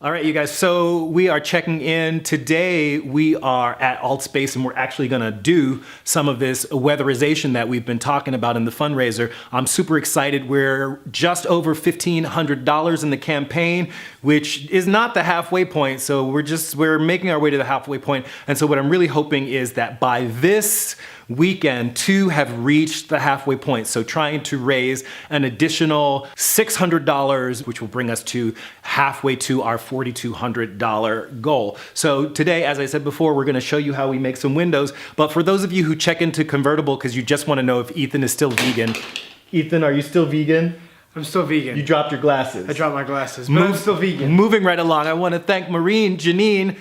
All right, you guys, so we are checking in. Today we are at Altspace and we're actually gonna do some of this weatherization that we've been talking about in the fundraiser. I'm super excited. We're just over $1,500 in the campaign, which is not the halfway point. So we're making our way to the halfway point. And so what I'm really hoping is that by this weekend to have reached the halfway point. So trying to raise an additional $600, which will bring us to halfway to our $4,200 goal. So today, as I said before, we're gonna show you how we make some windows. But for those of you who check into Convertible because you just wanna know if Ethan is still vegan. Ethan, are you still vegan? I'm still vegan. You dropped your glasses. I dropped my glasses, but I'm still vegan. Moving right along, I wanna thank Janine,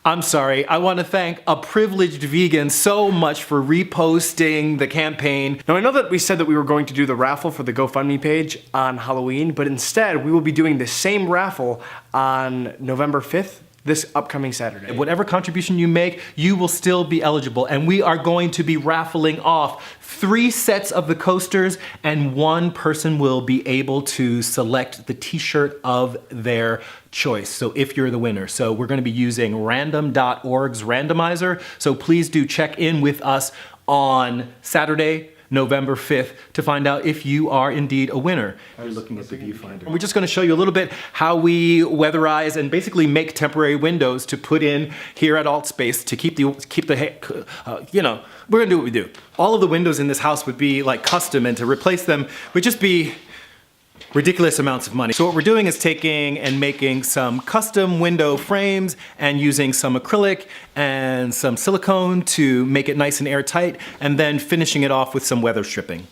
I want to thank a privileged vegan so much for reposting the campaign. Now I know that we said that we were going to do the raffle for the GoFundMe page on Halloween, but instead we will be doing the same raffle on November 5th, this upcoming Saturday. Whatever contribution you make, you will still be eligible. And we are going to be raffling off 3 sets of the coasters and 1 person will be able to select the t-shirt of their choice. So if you're the winner. So we're gonna be using random.org's randomizer. So please do check in with us on Saturday, November 5th to find out if you are indeed a winner. You're looking at the viewfinder. We're just gonna show you a little bit how we weatherize and basically make temporary windows to put in here at Altspace to keep the you know, we're gonna do what we do. All of the windows in this house would be like custom and to replace them would just be ridiculous amounts of money. So what we're doing is taking and making some custom window frames and using some acrylic and some silicone to make it nice and airtight and then finishing it off with some weather stripping.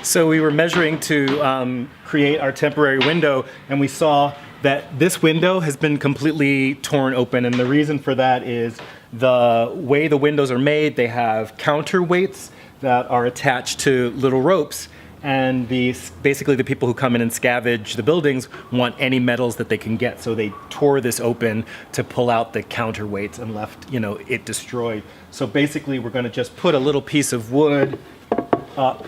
So we were measuring to create our temporary window and we saw that this window has been completely torn open, and the reason for that is the way the windows are made. They have counterweights that are attached to little ropes, and basically the people who come in and scavenge the buildings want any metals that they can get, so they tore this open to pull out the counterweights and left, you know, it destroyed. So basically we're gonna just put a little piece of wood up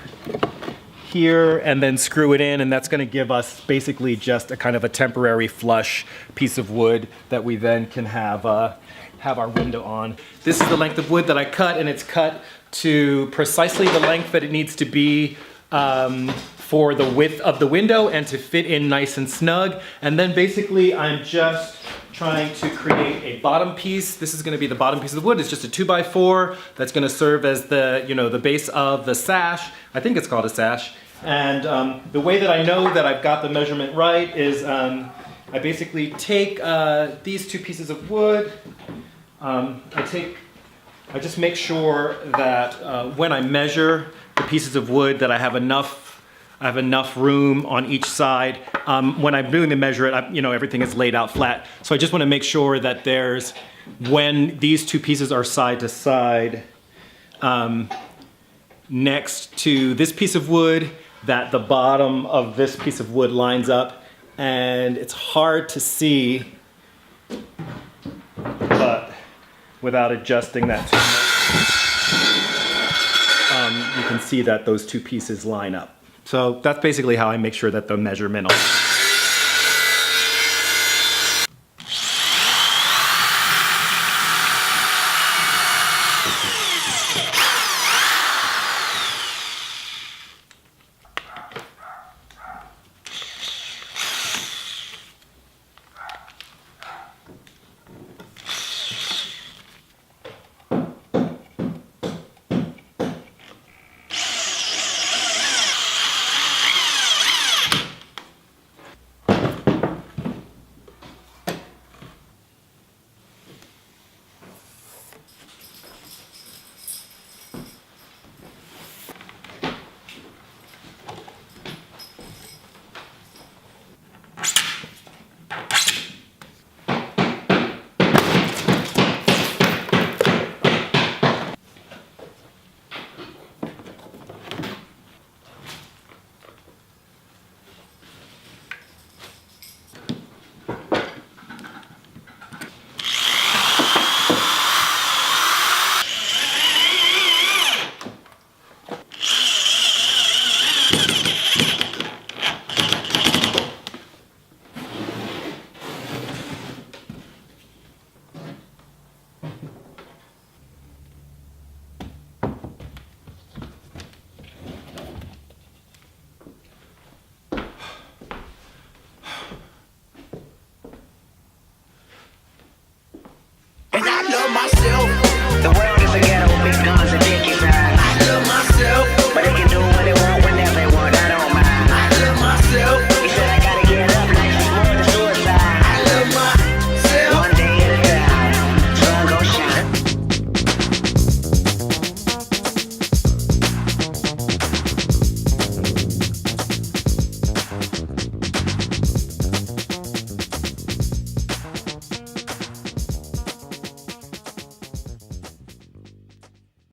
here and then screw it in, and that's going to give us basically just a kind of a temporary flush piece of wood that we then can have our window on. This is the length of wood that I cut, and it's cut to precisely the length that it needs to be for the width of the window and to fit in nice and snug. And then basically I'm just trying to create a bottom piece. This is going to be the bottom piece of the wood. It's just a 2x4 that's going to serve as the, you know, the base of the sash. I think it's called a sash. And the way that I know that I've got the measurement right is I basically take these 2 pieces of wood. I just make sure that when I measure the pieces of wood that I have enough room on each side. When I'm doing the measure it, you know, everything is laid out flat. So I just want to make sure that there's, when these 2 pieces are side to side next to this piece of wood, that the bottom of this piece of wood lines up. And it's hard to see, but without adjusting that too much, you can see that those 2 pieces line up. So that's basically how I make sure that the measurement